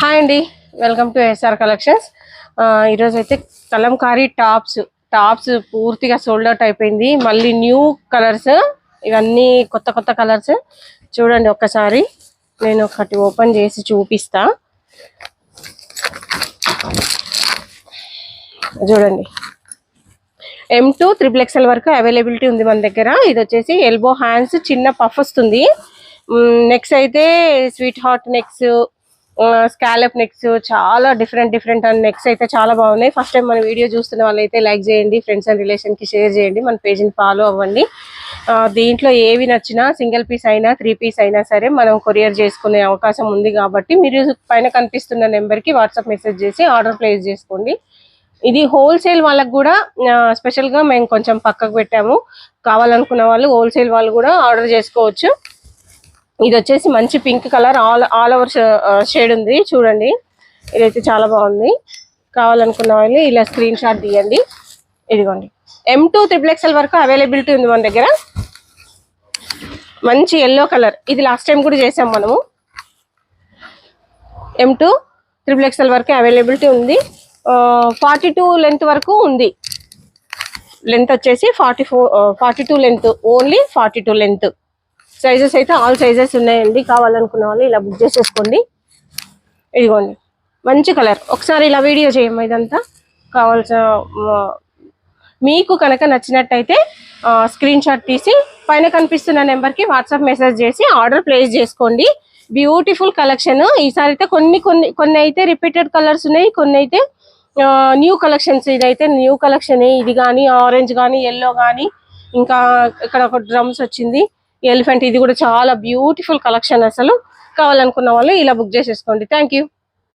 Hi అండి, welcome to SR collections. ఈరోజు అయితే కలంకారీ టాప్స్ పూర్తిగా సోల్డ్ అవుట్ అయిపోయింది. మళ్ళీ న్యూ కలర్స్, ఇవన్నీ కొత్త కొత్త కలర్స్. చూడండి ఒక్కసారి, నేను ఒకటి ఓపెన్ చేసి చూపిస్తా. చూడండి, M2 XXL వరకు అవైలబిలిటీ ఉంది మన దగ్గర. ఇది వచ్చేసి ఎల్బో హ్యాండ్స్, చిన్న పఫ్ వస్తుంది. నెక్స్ట్ అయితే sweetheart necks, scallop necks, చాలా డిఫరెంట్ అండ్ నెక్స్ అయితే చాలా బాగున్నాయి. ఫస్ట్ టైం మన వీడియో చూస్తున్న వాళ్ళైతే లైక్ చేయండి, ఫ్రెండ్స్ అండ్ రిలేషన్ కి షేర్ చేయండి, మన పేజ్ని ఫాలో అవ్వండి. దీంట్లో ఏవి నచ్చినా సింగిల్ పీస్ అయినా 3 పీస్ అయినా సరే మనం కొరియర్ చేసుకునే అవకాశం ఉంది. కాబట్టి మీరు పైన కనిపిస్తున్న నెంబర్కి వాట్సాప్ మెసేజ్ చేసి ఆర్డర్ ప్లేస్ చేసుకోండి. ఇది హోల్సేల్ వాళ్ళకు కూడా స్పెషల్ గా మేము కొంచెం పక్కకు పెట్టాము. కావాలనుకున్న వాళ్ళు హోల్సేల్ వాళ్ళు కూడా ఆర్డర్ చేసుకోవచ్చు. ఇది వచ్చేసి మంచి pink colour, all over shade ఉంది. చూడండి, ఇదైతే చాలా బాగుంది. కావాలనుకున్న వాళ్ళు ఇలా స్క్రీన్ షాట్ తీయండి. ఇదిగోండి, M2 XXL వరకు అవైలబిలిటీ ఉంది మన దగ్గర. మంచి ఎల్లో కలర్, ఇది లాస్ట్ టైం కూడా చేసాం మనము. M2 XXL వరకు అవైలబిలిటీ ఉంది. 42 లెంత్ వరకు ఉంది. లెంత్ వచ్చేసి 42 లెంత్, ఓన్లీ 42 లెంత్. సైజెస్ అయితే ఆల్ సైజెస్ ఉన్నాయండి. కావాలనుకున్న వాళ్ళు ఇలా బుక్ చేసేసుకోండి. ఇదిగోండి, మంచి కలర్. ఒకసారి ఇలా వీడియో చేయమ్మా. ఇదంతా కావాల్సిన, మీకు కనుక నచ్చినట్టయితే స్క్రీన్ షాట్ తీసి పైన కనిపిస్తున్న నెంబర్కి వాట్సాప్ మెసేజ్ చేసి ఆర్డర్ ప్లేస్ చేసుకోండి. Beautiful collection. ఈసారి అయితే కొన్ని అయితే రిపీటెడ్ కలర్స్ ఉన్నాయి, కొన్ని అయితే న్యూ కలెక్షన్స్. ఇదైతే న్యూ కలెక్షన్. ఇది కానీ ఆరెంజ్ కానీ ఎల్లో కానీ, ఇంకా ఇక్కడ ఒక డ్రమ్స్ వచ్చింది, ఎలిఫెంట్. ఇది కూడా చాలా బ్యూటిఫుల్ కలెక్షన్. అసలు కావాలనుకున్న వాళ్ళు ఇలా బుక్ చేసేసుకోండి. Thank you.